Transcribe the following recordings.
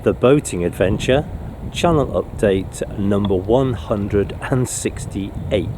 the boating adventure, channel update number 168.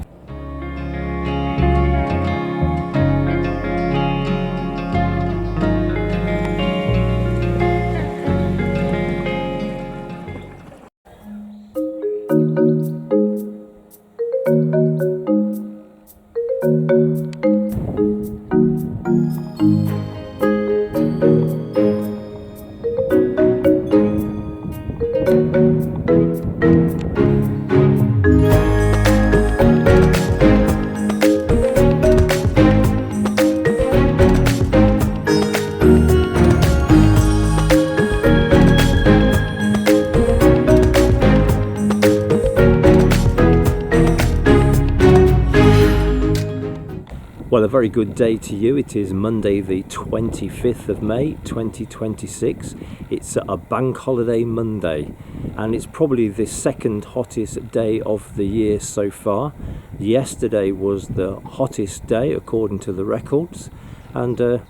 Well, a very good day to you. It is Monday the 25th of May 2026. It's a bank holiday Monday and it's probably the second hottest day of the year so far. Yesterday was the hottest day according to the records, and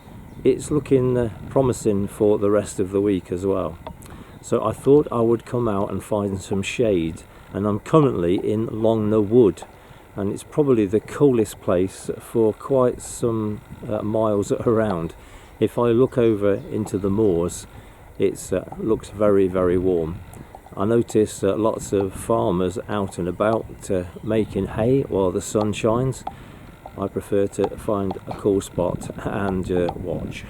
it's looking promising for the rest of the week as well. So I thought I would come out and find some shade, and I'm currently in Longner Wood. And it's probably the coolest place for quite some miles around. If I look over into the moors, it looks very, very warm. I notice lots of farmers out and about making hay while the sun shines. I prefer to find a cool spot and watch.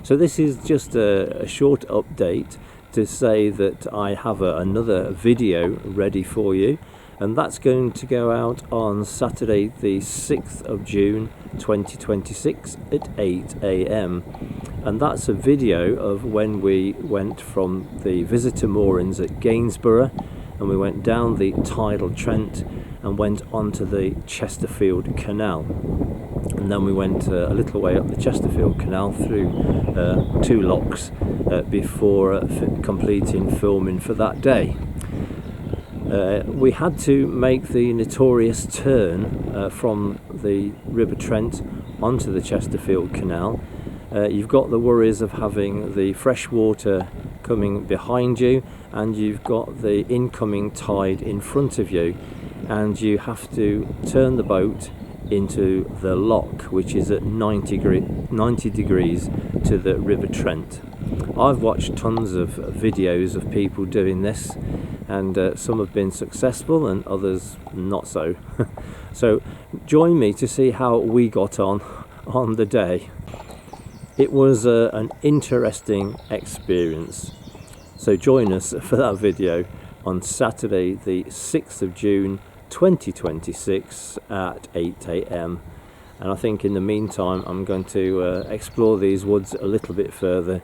So this is just a short update to say that I have another video ready for you. And that's going to go out on Saturday the 6th of June 2026 at 8 AM. And that's a video of when we went from the visitor moorings at Gainsborough and we went down the tidal Trent and went onto the Chesterfield Canal. And then we went a little way up the Chesterfield Canal through two locks before completing filming for that day. We had to make the notorious turn from the River Trent onto the Chesterfield Canal. You've got the worries of having the fresh water coming behind you, and you've got the incoming tide in front of you, and you have to turn the boat into the lock, which is at 90 degrees to the River Trent. I've watched tons of videos of people doing this, and some have been successful and others not so. So join me to see how we got on the day. It was an interesting experience. So join us for that video on Saturday the 6th of June 2026 at 8 AM. And I think in the meantime I'm going to explore these woods a little bit further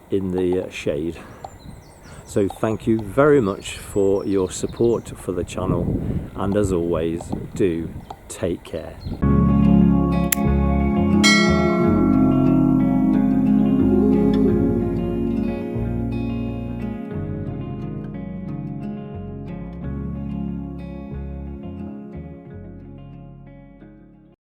in the shade. So thank you very much for your support for the channel, and as always, do take care.